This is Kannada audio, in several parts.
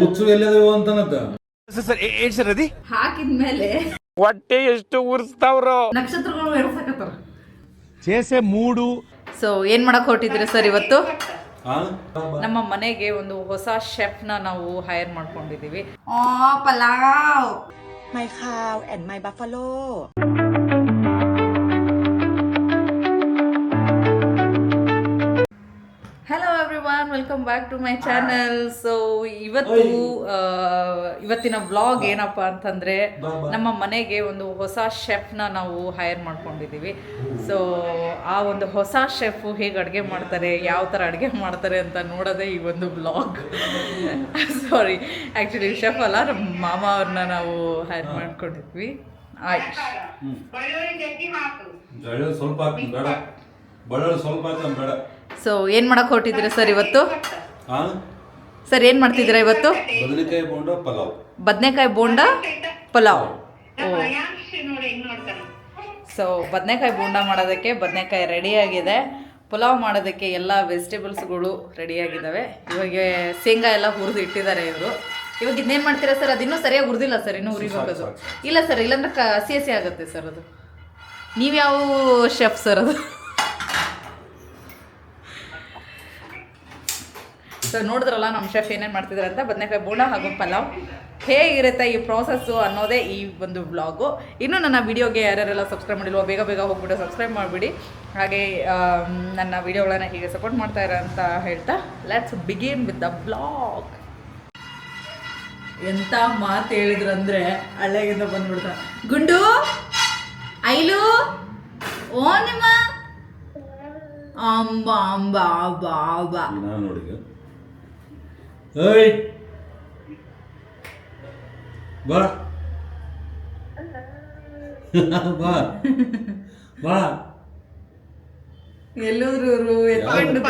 ಹುಚ್ಚು ಎಲ್ಲದವ ಅಂತನದ ಸರ್ ಏನ್ ಸರ್ ಅದಿ ಹಾಕಿದ್ಮೇಲೆ ಹೊಟ್ಟೆ ಎಷ್ಟು ಉರ್ಸ್ತಾವ್ರೋ ನಕ್ಷತ್ರಗಳು ಎಡ್ಸಕತ್ತಾರ. చేసే మూడు ಸೊ ಏನ್ ಮಾಡಕ್ ಹೊರಟಿದ್ದೀರಾ ಸರ್ ಇವತ್ತು? ಹಾ ನಮ್ಮ ಮನೆಗೆ ಒಂದು ಹೊಸ ಶೆಫ್ನ ನಾವು ಹೈರ್ ಮಾಡ್ಕೊಂಡಿದೀವಿ. Pulao My cow and my buffalo. Hello everyone, welcome back to my channel. So ಇವತ್ತಿನ ವ್ಲಾಗ್ ಏನಪ್ಪ ಅಂತಂದರೆ, ನಮ್ಮ ಮನೆಗೆ ಒಂದು ಹೊಸ ಶೆಫ್ನ ನಾವು ಹೈರ್ ಮಾಡ್ಕೊಂಡಿದ್ದೀವಿ. ಸೊ ಆ ಒಂದು ಹೊಸ ಶೆಫು ಹೇಗೆ ಅಡುಗೆ ಮಾಡ್ತಾರೆ, ಯಾವ ಥರ ಅಡುಗೆ ಮಾಡ್ತಾರೆ ಅಂತ ನೋಡೋದೇ ಈ ಒಂದು ವ್ಲಾಗ್. ಸಾರಿ, ಆ್ಯಕ್ಚುಲಿ ಶೆಫ್ ಅಲ್ಲ, ನಮ್ಮ ಮಾಮ ಅವ್ರನ್ನ ನಾವು ಹೈರ್ ಮಾಡ್ಕೊಂಡಿದ್ವಿ. ಆಯ್ತು, ಸ್ವಲ್ಪ ಹಾಕ್ತೀನಿ, ಬೇಡ ಬಳ್ಳೊಳ್ಳಿ ಸ್ವಲ್ಪ ಹಾಕ್ತಾನೆ, ಬೇಡ. ಸೊ ಏನು ಮಾಡಕ್ಕೆ ಹೊರಟಿದ್ದೀರಾ ಸರ್ ಇವತ್ತು? ಹಾ ಸರ್ ಏನು ಮಾಡ್ತಿದ್ದೀರಾ ಇವತ್ತು? ಬದನೆಕಾಯಿ ಬೋಂಡ ಪಲಾವ್. ಬದನೆಕಾಯಿ ಬೋಂಡ ಪಲಾವ್. ಸೊ ಬದನೆಕಾಯಿ ಬೋಂಡ ಮಾಡೋದಕ್ಕೆ ಬದನೆಕಾಯಿ ರೆಡಿಯಾಗಿದೆ. ಪಲಾವ್ ಮಾಡೋದಕ್ಕೆ ಎಲ್ಲ ವೆಜಿಟೇಬಲ್ಸ್ಗಳು ರೆಡಿಯಾಗಿದ್ದಾವೆ. ಇವಾಗ ಶೇಂಗಾ ಎಲ್ಲ ಹುರಿದು ಇಟ್ಟಿದ್ದಾರೆ ಇವರು. ಇವಾಗ ಇನ್ನೇನು ಮಾಡ್ತೀರಾ ಸರ್? ಅದು ಇನ್ನೂ ಸರಿಯಾಗಿ ಹುರಿದಿಲ್ಲ ಸರ್, ಇನ್ನೂ ಹುರಿಬೇಕದು. ಇಲ್ಲ ಸರ್, ಇಲ್ಲಾಂದ್ರೆ ಹಸಿ ಆಗುತ್ತೆ ಸರ್ ಅದು. ನೀವ್ಯಾವ ಶೆಫ್ ಸರ್ ಅದು? ಸೊ ನೋಡಿದ್ರಲ್ಲ ನಮ್ಮ ಶೆಫ್ ಏನೇನು ಮಾಡ್ತಿದ್ದಾರೆ ಅಂತ. ಬದನೆಕಾಯಿ ಬೋಂಡ ಹಾಗೂ ಪಲಾವ್ ಹೇಗಿರುತ್ತೆ ಈ ಪ್ರಾಸೆಸ್ಸು ಅನ್ನೋದೇ ಈ ಒಂದು ವ್ಲಾಗು. ಇನ್ನೂ ನನ್ನ ವೀಡಿಯೋಗೆ ಯಾರ್ಯಾರೆಲ್ಲ ಸಬ್ಸ್ಕ್ರೈಬ್ ಮಾಡಿಲ್ವೋ ಬೇಗ ಬೇಗ ಹೋಗ್ಬಿಟ್ಟು ಸಬ್ಸ್ಕ್ರೈಬ್ ಮಾಡಿಬಿಡಿ. ಹಾಗೆ ನನ್ನ ವೀಡಿಯೋಗಳನ್ನು ಹೀಗೆ ಸಪೋರ್ಟ್ ಮಾಡ್ತಾಯಿರ ಅಂತ ಹೇಳ್ತಾ let's begin with the vlog. ಎಂಥ ಮಾತು ಹೇಳಿದ್ರಂದರೆ ಹಳ್ಳಿಯಾಗಿಂದ ಬಂದ್ಬಿಡ್ತಾರೆ. ಗುಂಡು ಐಲು ಓ ನಿಮ್ಮ ಅಂಬ ಅಂಬ ಬಾ ಬಾ ನೋಡಿ ಏಯ್ ಬಾ ಬಾ ಬಾ ಎಲ್ಲೋದ್ರು ಇವರು ಎತ್ಕೊಂಡು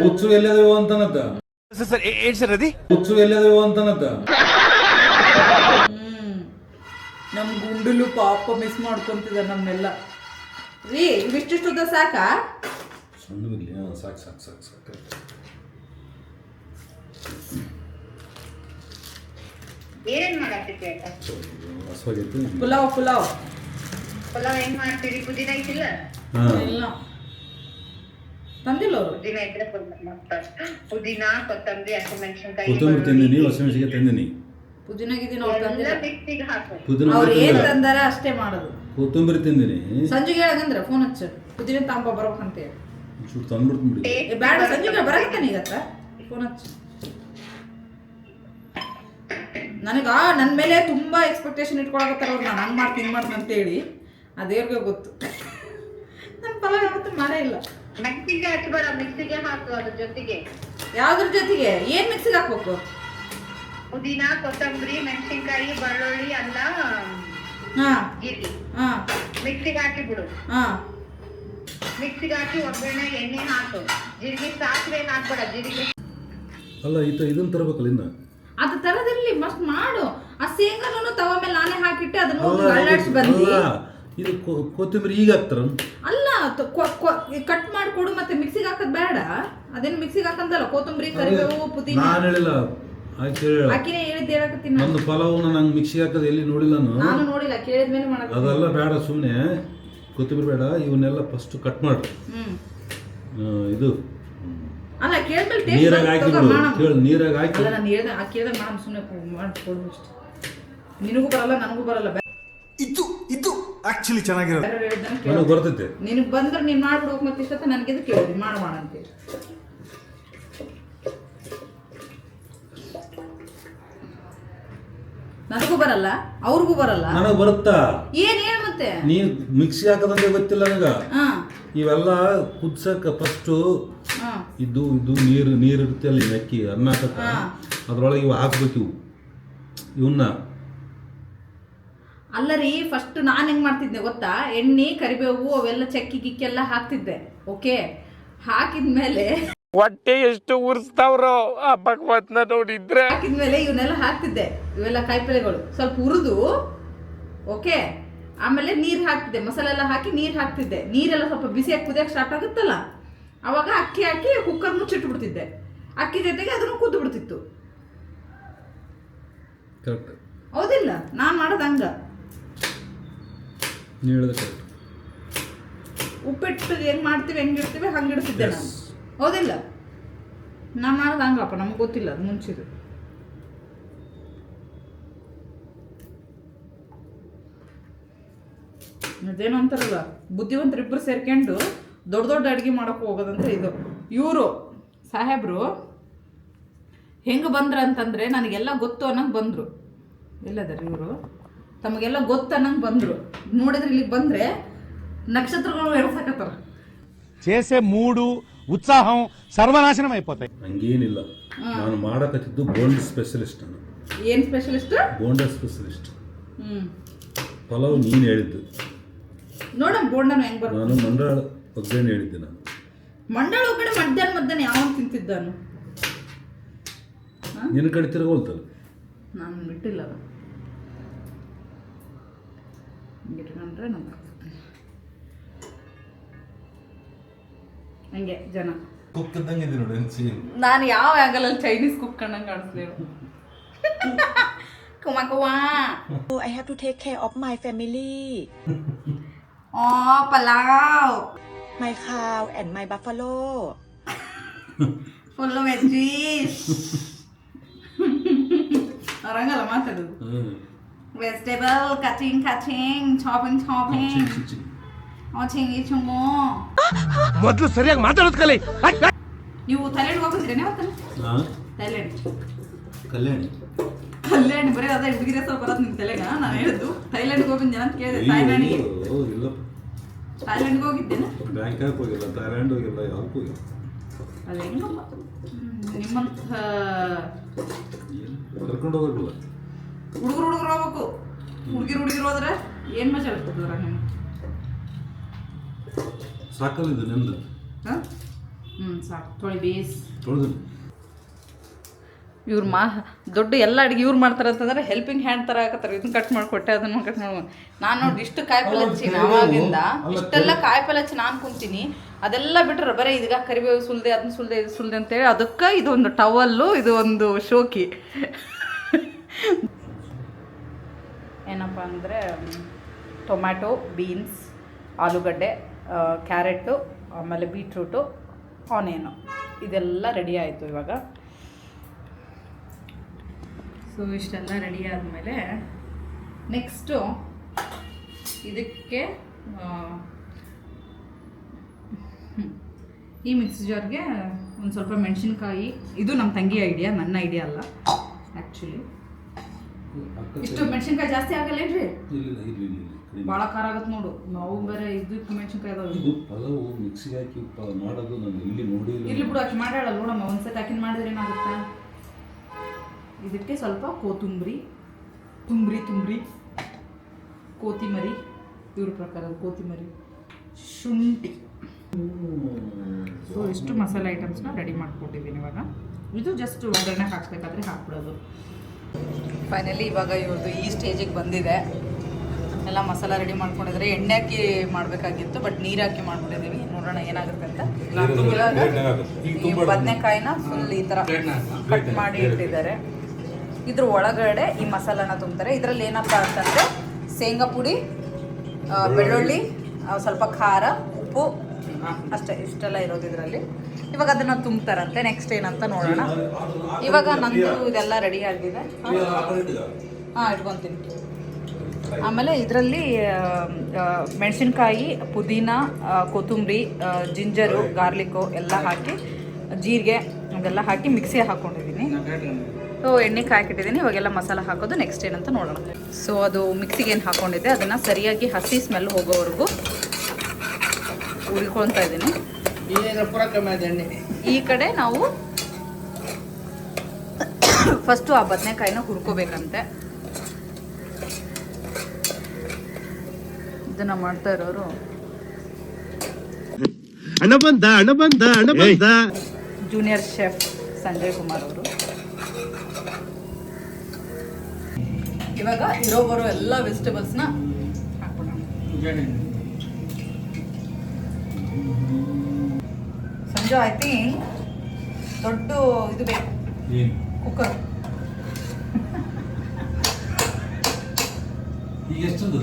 ಹುಚ್ಚು ಎಲ್ಲದವ ಅಂತನದ ಸರ್ ಏನ್ ಸರ್ ಅದಿ ಹುಚ್ಚು ಎಲ್ಲದವ ಅಂತನದ. ನಮ್ಮ ಗುಂಡುಲು ಪಾಪ ಮಿಸ್ ಮಾಡ್ಕೊಂತಿದ್ದ ನಮ್ಮೆಲ್ಲ. ರೀ ಇವಿಷ್ಟಿಷ್ಟುದ್ದ ಸಾಕಾ? ಸಣ್ಣದಿಲ್ಲ, ಸಾಕು ಸಾಕು ಸಾಕು ಸಾಕು. ಪುಲಾವ್ ಪುಲಾವ್ ಪಲಾವ್ ಹೆಂಗ್ ಮಾಡ್ತೀರಿ? ಪುದೀನ ಐತಿಲ್ಲ? ಇಲ್ಲ ತಂದಿಲ್ಲ ಅವರು. ಪುದೀನ ಇದ್ರೆ ಪುದೀನ, ಕೊತ್ತಂಬರಿ, ಹಸಿಮೆಣಸಿನಕಾಯಿ, ಕೊತ್ತಂಬರಿ ತಂದಿನಿ, ಹಸಿಮೆಣಸಿಗೆ ತಂದಿನಿ. ಪುದೀನ ಗಿದೀನ ಅವ್ರು ತಂದಿಲ್ಲ. ಮಿಕ್ಸಿಗೆ ಹಾಕು. ಅವ್ರು ಏನ್ ತಂದಾರ ಅಷ್ಟೇ ಮಾಡೋದು. ಕೊತ್ತಂಬರಿ ತಂದಿನಿ. ಸಂಜೆಗೆ ಹೇಳಂದ್ರೆ ಫೋನ್ ಹಚ್ಚು, ಪುದೀನ ತಾಂಬ ಬರ್ಬೇಕಂತ ಹೇಳಿ. ಚೂರು ತಂದ್ಬಿಡ್ತೀನಿ ಬಿಡಿ. ಬೇಡ, ಸಂಜೆಗೆ ಬರಕತ್ತಾನೆ ಈಗ ಹತ್ರ ಫೋನ್ ಹಚ್ಚು. ನನಗ ನನ್ನ ಮೇಲೆ ತುಂಬಾ ಎಕ್ಸ್ಪೆಕ್ಟೇಷನ್ ಇಟ್ಕೊಳಕತ್ತಾರ ಅವ್ರು. ನಾನು ಹಂಗೆ ಮಾಡ್ತೀನಿ ಹಿಂಗೆ ಮಾಡ್ತೀನಿ ಅಂತೇಳಿ. ಅದೇವ್ರಿಗೆ ಗೊತ್ತು. ನನ್ನ ಪಲಾವ್ ಯಾವತ್ತೂ ಮಾಡೇ ಇಲ್ಲ. ಮಿಕ್ಸಿಗೆ ಹಚ್ಬೇಡ, ಮಿಕ್ಸಿಗೆ ಹಾಕು. ಅದ್ರ ಜೊತೆಗೆ ಯಾವ್ದ್ರ ಜೊತೆಗೆ ಏನ್ ಮಿಕ್ಸಿಗೆ ಹಾಕ್ಬೇಕು? ಪುದೀನ, ಕೊತ್ತಂಬರಿ, ಮೆಣಸಿನಕಾಯಿ, ಬೆಳ್ಳುಳ್ಳಿ, ಅಲ್ಲ ಹಾ ಜೀರಿಗೆ ಹಾ ಮಿಕ್ಸಿಗೆ ಹಾಕಿ ಬಿಡು. ಹಾ ಮಿಕ್ಸಿಗೆ ಹಾಕಿ ಒಗ್ಗರಣೆ, ಎಣ್ಣೆ ಹಾಕು. ಜೀರಿಗೆ, ಸಾಸಿವೆ ಹಾಕ್ಬೇಡ. ಜೀರಿಗೆ ಅಲ್ಲ ಇದನ್ನ ತರಬೇಕಲ್ಲ ಇನ್ನ. ಅದು ತರದಿರ್ಲಿ, ಮಸ್ಟ್ ಮಾಡು. ಆ ಶೇಂಗಾನು ತವ ಮೇಲೆ ನಾನೇ ಹಾಕಿಟ್ಟೆ ಅದನ್ನ ಅಳ್ಳಾಡ್ಸಿ ಬಂದಿ. ಇದು ಕೊತ್ತಂಬರಿ ಈಗ ಹಾಕ್ತಾರ? ಅಲ್ಲ, ಕಟ್ ಮಾಡಿಕೊಡು. ಮತ್ತೆ ಮಿಕ್ಸಿಗೆ ಹಾಕೋದ್ ಬೇಡ. ಅದೇನು ಮಿಕ್ಸಿಗೆ ಹಾಕಂತಲ್ಲ, ಕೊತ್ತಂಬರಿ, ಕರಿಬೇವು, ಪುದೀನ. ನಾನು ಹೇಳಿಲ್ಲ, ಆಕಿನೇ ಹೇಳಿದ್ದು ಹೇಳಕತ್ತೀನಿ. ಒಂದು ಪಲಾವ್ ನಂಗೆ ಮಿಕ್ಸಿಗೆ ಹಾಕೋದು ಎಲ್ಲಿ ನೋಡಿಲ್ಲ ನಾನು ನೋಡಿಲ್ಲ, ಕೇಳಿದ್ಮೇಲೆ ಮಾಡಕ. ಅದೆಲ್ಲ ಬೇಡ, ಸುಮ್ಮನೆ ಕೊತ್ತಂಬರಿ ಬೇಡ. ಇವನ್ನೆಲ್ಲ ಫಸ್ಟ್ ಕಟ್ ಮಾಡಿ ಇದು ಅಲ್ಲ ಕೇಳ್ಮೇಲೆ ನೀರಾಗ ಹಾಕಿ ನೀರಾಗ ಹಾಕಿ. ಅಲ್ಲ ನಾನು ಹೇಳ್ದೆ, ಕೇಳ್ದೆ ಮಾಡಮ್, ಸುಮ್ಮನೆ ಮಾಡಿಕೊಡು ಅಷ್ಟೆ. ನಿನಗೂ ಬರಲ್ಲ ನನಗೂ ಬರಲ್ಲ. ಇದು ಆಕ್ಚುಲಿ ಚೆನ್ನಾಗಿರೋದು. ನನಗೆ ಬರ್ತೈತೆ. ನಿನಗೆ ಬಂದ್ರೆ ನೀನು ಮಾಡ್ಬಿಡ್ಬೇಕು. ಮತ್ತೆ ಇಷ್ಟೊತ್ತ ನನಗೆ ಕೇಳಿದ್ರಿ ಮಾಡ ಅಂತೇಳಿ. ನನಗೂ ಬರಲ್ಲ, ಅವ್ರಿಗೂ ಬರಲ್ಲ. ನನಗೆ ಬರುತ್ತಾ? ಏನ್ ಹೇಳ ಮತ್ತೆ? ನೀನ್ ಮಿಕ್ಸಿ ಹಾಕದಂತೆ ಗೊತ್ತಿಲ್ಲ ನನಗ. ಹಾ ಇವೆಲ್ಲ ಕುದ್ಸಕ್ಕ ಫಸ್ಟು ಹಾ ಇದು ನೀರು ಇರುತ್ತೆ ಅಲ್ಲಿ, ಅಕ್ಕಿ ಅನ್ನ ಹಾಕಕ್ಕ ಅದ್ರೊಳಗೆ ಇವು ಹಾಕ್ಬೇಕು. ಇವನ್ನ ಅಲ್ಲ ರೀ, ಫಸ್ಟ್ ನಾನು ಹೆಂಗ್ ಮಾಡ್ತಿದ್ದೆ ಗೊತ್ತಾ? ಎಣ್ಣೆ, ಕರಿಬೇವು ಅವೆಲ್ಲ ಚಕ್ಕಿ ಗಿಕ್ಕೆಲ್ಲ ಹಾಕ್ತಿದ್ದೆ. ಓಕೆ, ಹಾಕಿದ್ಮೇಲೆ ಹೊಟ್ಟೆ ಎಷ್ಟು ಉರ್ಸ್ತಾವ್ರೋ ಆ ಭಗವತ್ನ ನೋಡಿದ್ರೆ. ಹಾಕಿದ್ಮೇಲೆ ಇವನ್ನೆಲ್ಲ ಹಾಕ್ತಿದ್ದೆ. ಇವೆಲ್ಲ ಕಾಯಿಪಲ್ಲೆಗಳು ಸ್ವಲ್ಪ ಹುರಿದು, ಓಕೆ, ಆಮೇಲೆ ನೀರು ಹಾಕ್ತಿದ್ದೆ. ಮಸಾಲೆ ಎಲ್ಲ ಹಾಕಿ ನೀರು ಹಾಕ್ತಿದ್ದೆ. ನೀರೆಲ್ಲ ಸ್ವಲ್ಪ ಬಿಸಿಯಾಗಿ ಕುದಿಯಕ್ಕೆ ಸ್ಟಾರ್ಟ್ ಆಗುತ್ತಲ್ಲ, ಅವಾಗ ಅಕ್ಕಿ ಹಾಕಿ ಕುಕ್ಕರ್ ಮುಚ್ಚಿಟ್ಬಿಡ್ತಿದ್ದೆ. ಅಕ್ಕಿ ಜೊತೆಗೆ ಅದನ್ನು ಕುದ್ದು ಬಿಡ್ತಿತ್ತು. ಕರೆಕ್ಟ್. ಹೌದಿಲ್ಲ? ನಾನು ಮಾಡೋದು ಹಂಗ. ನೀವು ಹೇಳಿದ ಕರೆಕ್ಟ್. ಉಪ್ಪಿಟ್ಟು ಹೆಂಗೆ ಮಾಡ್ತೀವಿ ಹೆಂಗೆ ಇಡ್ತೀವಿ ಹಂಗೆ ಇಡ್ತಿದ್ದೆ ನಾನು. ಹೌದಿಲ್ಲ? ನಾನು ಮಾಡೋದು ಹಂಗಪ್ಪ, ನಮ್ಗೆ ಗೊತ್ತಿಲ್ಲ ಅದು ಮುಂಚಿದು. ಅದೇನು ಅಂತಾರಲ್ಲ, ಬುದ್ಧಿವಂತರಿಬ್ಬರು ಸೇರ್ಕೊಂಡು ದೊಡ್ಡ ದೊಡ್ಡ ಅಡುಗೆ ಮಾಡೋಕೆ ಹೋಗೋದಂತ ಇದು. ಇವರು ಸಾಹೇಬರು ಹೆಂಗೆ ಬಂದ್ರ ಅಂತಂದರೆ ನನಗೆಲ್ಲ ಗೊತ್ತು ಅನ್ನಂಗೆ ಬಂದರು. ಎಲ್ಲದರ ಇವರು ತಮಗೆಲ್ಲ ಗೊತ್ತು ಅನ್ನಂಗೆ ಬಂದರು. ನೋಡಿದ್ರೆ ಇಲ್ಲಿಗೆ ಬಂದರೆ నక్షత్రాలు ఎడసకతారు చేసే మూడు ఉత్సాహం సర్వనాశనం అయిపోతాయి. ಹಂಗೇನಿಲ್ಲ, ನಾನು ಮಾಡಕತ್ತಿದ್ದು ಬೋಂಡ್ ಸ್ಪೆಷಲಿಸ್ಟ್. ನಾನು ಏನು ಸ್ಪೆಷಲಿಸ್ಟ್? ಬೋಂಡ ಸ್ಪೆಷಲಿಸ್ಟ್. ಪಲಾವ್ ನೀನು ಹೇಳಿದ್ದು. ನೋಡಮ್ ಬೋಂಡನ ಹೆಂಗೆ ಬರ್ತದೆ. ನಾನು ಮಂಡಳ ಒಗ್ಗರಣೆ ಹೇಳಿದ್ದೆ. ನಾನು ಮಂಡಳ ಒಗ್ಗರಣೆ ಮಧ್ಯಾಹ್ನ ಯಾವ ತಿಂತಿದ್ದಾನು? ನಿನ್ನ ಕಡೆ ತಿರ್ಗೋಲ್ತಲ್ಲ. ನಾನು ಬಿಟ್ಟಿಲ್ಲ, ಇಟ್ಕೊಂಡ್ರೆ ನಾನು ಹಂಗೆ ಜನ ಕುಕ್ಕದಂಗೆ ಇದೆ ನೋಡಿ. ನಾನು ಯಾವ ಆ್ಯಂಗಲಲ್ಲಿ ಚೈನೀಸ್ ಕುಕ್ ಕಂಡಂಗೆ ಕಾಣಿಸ್ಲೇನು. ಕುಮಾ ಕುವಾ. I have to take care of my family, pulao, my cow and my buffalo. Full veggies. ಅವ್ರಂಗಲ್ಲ ಮಾತಾಡೋದು. ವೆಜಿಟೇಬಲ್ ಕಟಿಂಗ್ ಚಾಪಿಂಗ್ ಚಿಂಗಿ ಚುಮ್ಮು. ಮೊದಲು ಸರಿಯಾಗಿ ಮಾತಾಡೋದು ಕಲಿ. ನೀವು ಥೈಲ್ಯಾಂಡ್ ಹೋಗಿದ್ರೇನೆ ಅವತ್ತಲ್ಲ? ಥೈಲ್ಯಾಂಡ್ ಕಲ್ಯಾಣಿ ಬರೀ ಅದೇ ಹುಡುಗಿರ ಹೆಸರು ಬರೋದು ನಿಮ್ಮ ತಲೆಗ. ನಾನು ಹೇಳಿದ್ದು ಥೈಲ್ಯಾಂಡ್ಗೆ ಹೋಗಿದ್ದೆ ಅಂತ ಕೇಳಿದೆ. ಥೈಲ್ಯಾಂಡ್ಗೆ ಹೋಗಿದ್ದೇನೆ. ಬ್ಯಾಂಕಾಕ್ ಹೋಗಿಲ್ಲ, ಥೈಲ್ಯಾಂಡ್ ಹೋಗಿಲ್ಲ, ಯಾವ್ದು ಹೋಗಿಲ್ಲ. ಅದು ಹೆಂಗಪ್ಪ ನಿಮ್ಮಂಥ ಕರ್ಕೊಂಡು ಹೋಗಿಲ್ಲ. ಹುಡುಗರು ಹೋಗ್ಬೇಕು. ಹುಡುಗಿರು ಹೋದ್ರೆ ಏನು ಮಜಾ ಇರ್ತದರ ನಿಮ್ಮ ಸಾಕಲ್ಲ ಇದು ನಿಮ್ದು. ಸಾಕು ತೊಳಿ ಬೇಸ್ ತೊಳೆದು. ಇವ್ರು ದೊಡ್ಡ ಎಲ್ಲ ಅಡುಗೆ ಇವ್ರು ಮಾಡ್ತಾರೆ ಅಂತಂದ್ರೆ ಹೆಲ್ಪಿಂಗ್ ಹ್ಯಾಂಡ್ ಥರ ಹಾಕತ್ತಾರೆ. ಇದನ್ನ ಕಟ್ ಮಾಡಿಕೊಟ್ಟೆ ಅದನ್ನು ಕಟ್ ಮಾಡಿ. ನಾನು ನೋಡಿ ಇಷ್ಟು ಕಾಯಿಪಲ್ಲೆ ಹಚ್ಚಿ ಆವಾಗಿಂದ ಇಷ್ಟೆಲ್ಲ ಕಾಯಿಪಲ್ಲೆ ಹಚ್ಚಿ ನಾನು ಕುಂತೀನಿ. ಅದೆಲ್ಲ ಬಿಟ್ಟರೆ ಬರೀ ಇದೀಗ ಕರಿಬೇವು ಸುಲ್ದೆ ಅದನ್ನ ಸುಲ್ದೆ ಇದು ಸುಲ್ದೆ ಅಂತೇಳಿ ಅದಕ್ಕೆ ಇದೊಂದು ಟವಲ್ಲು, ಇದು ಒಂದು ಶೋಕಿ. ಏನಪ್ಪ ಅಂದರೆ ಟೊಮ್ಯಾಟೊ, ಬೀನ್ಸ್, ಆಲೂಗಡ್ಡೆ, ಕ್ಯಾರೆಟು, ಆಮೇಲೆ ಬೀಟ್ರೂಟು, ಆನಿಯನು ಇದೆಲ್ಲ ರೆಡಿ ಆಯಿತು ಇವಾಗ. ಸೊ ಇಷ್ಟೆಲ್ಲ ರೆಡಿ ಆದಮೇಲೆ ನೆಕ್ಸ್ಟು ಇದಕ್ಕೆ ಈ ಮಿಕ್ಸ್ ಜಾರ್ಗೆ ಒಂದು ಸ್ವಲ್ಪ ಮೆಣಸಿನ್ಕಾಯಿ. ಇದು ನಮ್ಮ ತಂಗಿ ಐಡಿಯಾ, ನನ್ನ ಐಡಿಯಾ ಅಲ್ಲ ಆ್ಯಕ್ಚುಲಿ. ಇಷ್ಟು ಮೆಣಸಿನ್ಕಾಯಿ ಜಾಸ್ತಿ ಆಗಲ್ಲೇನ್ರಿ? ಭಾಳ ಖಾರ ಆಗತ್ತೆ ನೋಡು. ನಾವು ಬೇರೆ ಇದಕ್ಕೆ ಮೆಣಸಿನ್ಕಾಯಿ ಅದಾವೆ. ಇದು ಪಲಾವು ಮಿಕ್ಸಿಗೆ ಹಾಕಿ ಮಾಡೋದು ನಾನು ಇಲ್ಲಿ ನೋಡಿಲ್ಲ. ಇಲ್ಲಿ ಬಿಡು, ಆಕಿ ಮಾಡ್ಯಾಳ ನೋಡಮ್ಮ. ಒಂದ್ಸತಿ ಹಾಕಿನ ಮಾಡಿದ್ರೆ ಏನಾಗುತ್ತೆ. ಇದಕ್ಕೆ ಸ್ವಲ್ಪ ಕೊತ್ತಂಬರಿ, ಕೋತಿಮರಿ, ಇವ್ರ ಪ್ರಕಾರ ಕೋತಿಮರಿ, ಶುಂಠಿ. ಸೊ ಇಷ್ಟು ಮಸಾಲೆ ಐಟಮ್ಸ್ನ ರೆಡಿ ಮಾಡ್ಕೊಟ್ಟಿದ್ದೀನಿ ಇವಾಗ. ಇದು ಜಸ್ಟ್ ಒಗ್ಗರಣೆ ಹಾಕಬೇಕಾದ್ರೆ ಹಾಕ್ಬಿಡೋದು. ಫೈನಲಿ ಇವಾಗ ಇವ್ರದ್ದು ಈ ಸ್ಟೇಜಿಗೆ ಬಂದಿದೆ. ಎಲ್ಲ ಮಸಾಲ ರೆಡಿ ಮಾಡ್ಕೊಂಡಿದ್ರೆ ಎಣ್ಣೆ ಹಾಕಿ ಮಾಡಬೇಕಾಗಿತ್ತು, ಬಟ್ ನೀರು ಹಾಕಿ ಮಾಡ್ಬಿಟ್ಟಿದ್ದೀವಿ. ನೋಡೋಣ ಏನಾಗುತ್ತೆ ಅಂತ. ಇವಾಗ ಬದನೆಕಾಯಿನ ಫುಲ್ ಈ ಥರ ಕಟ್ ಮಾಡಿ ಇಟ್ಟಿದ್ದಾರೆ. ಇದ್ರ ಒಳಗಡೆ ಈ ಮಸಾಲಾನ ತುಂಬ್ತಾರೆ. ಇದರಲ್ಲಿ ಏನಪ್ಪ ಅಂತಂದರೆ ಶೇಂಗಾ ಪುಡಿ, ಬೆಳ್ಳುಳ್ಳಿ, ಸ್ವಲ್ಪ ಖಾರ, ಉಪ್ಪು ಅಷ್ಟೇ. ಇಷ್ಟೆಲ್ಲ ಇರೋದು ಇದರಲ್ಲಿ. ಇವಾಗ ಅದನ್ನು ತುಂಬ್ತಾರಂತೆ. ನೆಕ್ಸ್ಟ್ ಏನಂತ ನೋಡೋಣ. ಇವಾಗ ನಂದು ಇದೆಲ್ಲ ರೆಡಿ ಆಗಿದೆ. ಇಟ್ಕೊತೀನಿ. ಆಮೇಲೆ ಇದರಲ್ಲಿ ಮೆಣಸಿನ್ಕಾಯಿ, ಪುದೀನ, ಕೊತ್ತಂಬರಿ, ಜಿಂಜರು, ಗಾರ್ಲಿಕ್ಕು ಎಲ್ಲ ಹಾಕಿ, ಜೀರಿಗೆ ಅದೆಲ್ಲ ಹಾಕಿ ಮಿಕ್ಸಿ ಹಾಕ್ಕೊಂಡಿದ್ದೀನಿ. ಸೊ ಎಣ್ಣೆ ಹಾಕಿಟ್ಟಿದ್ದೀನಿ. ಇವಾಗೆಲ್ಲ ಮಸಾಲ ಹಾಕೋದು ನೆಕ್ಸ್ಟ್ ಏನಂತ ನೋಡೋಣ. ಸೊ ಅದು ಮಿಕ್ಸಿಗೆ ಏನು ಹಾಕ್ಕೊಂಡಿದ್ದೆ ಅದನ್ನು ಸರಿಯಾಗಿ ಹಸಿ ಸ್ಮೆಲ್ ಹೋಗೋವರೆಗೂ ಹುರ್ಕೊಳ್ತಾ ಇದ್ದೀನಿ. ಈ ಕಡೆ ನಾವು ಫಸ್ಟು ಆ ಬದನೆಕಾಯಿನ ಹುರ್ಕೋಬೇಕಂತೆ. ಇದನ್ನ ಮಾಡ್ತಾ ಇರೋರು ಜೂನಿಯರ್ ಶೆಫ್ ಸಂಜಯ್ ಕುಮಾರ್ ಅವರು. ಇವಾಗ ಇರೋ ಬರೋ ಎಲ್ಲ ವೆಜಿಟೇಬಲ್ಸ್ನ ಹಾಕೋಣ. ಸಂಜು ಐ ಥಿಂಕ್ ದೊಡ್ಡ ಇದು ಬೇಕು, ಏನು ಕುಕ್ಕರ್. ಈಗ ಎಷ್ಟದು?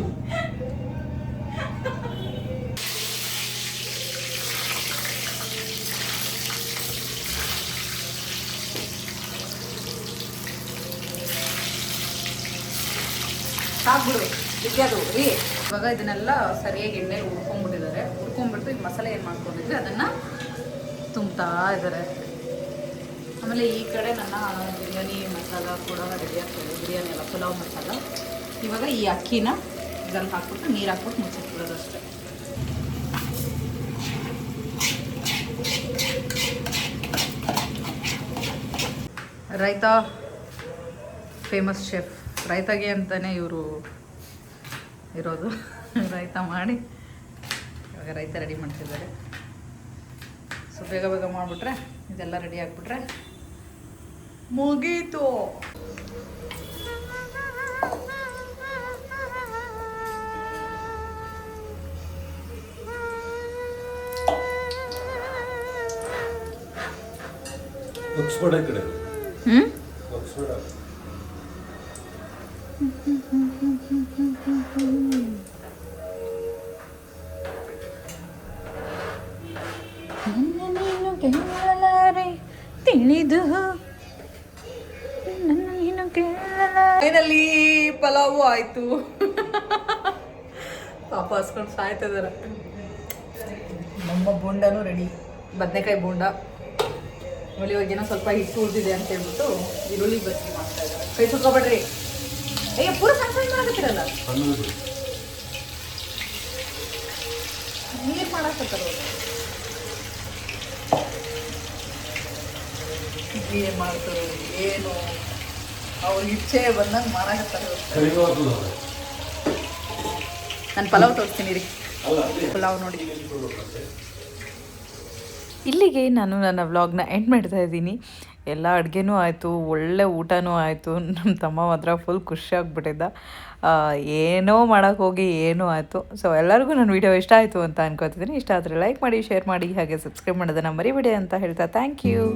ಸಾಕ್ಬಿಡು ಅದು ರೀ. ಇವಾಗ ಇದನ್ನೆಲ್ಲ ಸರಿಯಾಗಿ ಎಣ್ಣೆಲಿ ಹುರ್ಕೊಂಡ್ಬಿಟ್ಟಿದ್ದಾರೆ. ಹುರ್ಕೊಂಡ್ಬಿಟ್ಟು ಈಗ ಮಸಾಲೆ ಏನು ಮಾಡ್ಕೊಂಡಿದ್ರೆ ಅದನ್ನು ತುಂಬ್ತಾ ಇದ್ದಾರೆ. ಆಮೇಲೆ ಈ ಕಡೆ ನನ್ನ ಬಿರಿಯಾನಿ ಮಸಾಲ ಕೂಡ ರೆಡಿ ಆಗ್ತದೆ. ಬಿರಿಯಾನಿ ಎಲ್ಲ ಪುಲಾವ್ ಮಸಾಲ. ಇವಾಗ ಈ ಅಕ್ಕಿನ ಇದನ್ನು ಹಾಕ್ಬಿಟ್ಟು ನೀರು ಹಾಕ್ಬಿಟ್ಟು ಮುಚ್ಚಿಟ್ಬಿಡೋದು ಅಷ್ಟೇ. ರೈತ ಫೇಮಸ್ ಶೆಫ್. ರೈತಾಗೆ ಅಂತಲೇ ಇವರು ಇರೋದು. ರೈತ ಮಾಡಿ ಇವಾಗ ರೈತ ರೆಡಿ ಮಾಡ್ತಿದ್ದಾರೆ. ಸೊ ಬೇಗ ಬೇಗ ಮಾಡಿಬಿಟ್ರೆ ಇದೆಲ್ಲ ರೆಡಿ ಆಗಿಬಿಟ್ರೆ ಮುಗೀತು. ಒಗ್ಸ್ಬೇಡ ಈ ಕಡೆ. ಒಗ್ಸ್ಬೇಡ. ತಿಳಿದು ಫೈನಲಿ ಪಲಾವು ಆಯ್ತು. ಪಾಪ ಹಸ್ಕೊಂಡು ಸಾಯ್ತಿದಾರೆ. ನಮ್ಮ ಬೋಂಡನೂ ರೆಡಿ. ಬದನೆಕಾಯಿ ಬೋಂಡ. ಆಮೇಲೆ ಇವಾಗೇನೋ ಸ್ವಲ್ಪ ಹಿಟ್ಟು ಉಳಿದಿದೆ ಅಂತ ಹೇಳ್ಬಿಟ್ಟು ಈರುಳ್ಳಿ ಬಜ್ಜಿ ಮಾಡ್ತಾ ಇದ್ದಾರೆ. ಕೈ ಸುಟ್ಕೊಬೇಡ್ರಿ. ಅಯ್ಯ ಪೂರ ಸಣ್ಣ ಸಣ್ಣ ಮಾಡಕತ್ತಿರಲ್ಲ. ನೀರು ಮಾಡಕತ್ತಾರ ಏನು ಮಾಡ್ತಾರೆ ಏನು ಅವ್ರ ಇಚ್ಛೆ ಬಂದಂಗೆ ಮಾಡಕತ್ತಾರೆ. ನಾನು ಪಲಾವ್ ತೋರಿಸ್ತೀನಿ ರೀ. ಪಲಾವ್ ನೋಡಿ. ಇಲ್ಲಿಗೆ ನಾನು ನನ್ನ ವ್ಲಾಗ್ನ ಎಂಡ್ ಮಾಡ್ತಾ ಇದ್ದೀನಿ. ಎಲ್ಲ ಅಡುಗೆನೂ ಆಯಿತು, ಒಳ್ಳೆ ಊಟನೂ ಆಯಿತು. ನಮ್ಮ ತಮ್ಮ ಮಾತ್ರ ಫುಲ್ ಖುಷಿಯಾಗ್ಬಿಟ್ಟಿದ್ದ. ಏನೋ ಮಾಡೋಕ್ಕೆ ಹೋಗಿ ಏನೂ ಆಯಿತು. ಸೊ ಎಲ್ಲರಿಗೂ ನನ್ನ ವೀಡಿಯೋ ಇಷ್ಟ ಆಯಿತು ಅಂತ ಅನ್ಕೋತಿದ್ದೀನಿ. ಇಷ್ಟ ಆದರೆ ಲೈಕ್ ಮಾಡಿ, ಶೇರ್ ಮಾಡಿ, ಹಾಗೆ ಸಬ್ಸ್ಕ್ರೈಬ್ ಮಾಡೋದನ್ನು ಮರಿಬೇಡಿ ಅಂತ ಹೇಳ್ತಾ ಥ್ಯಾಂಕ್ ಯು.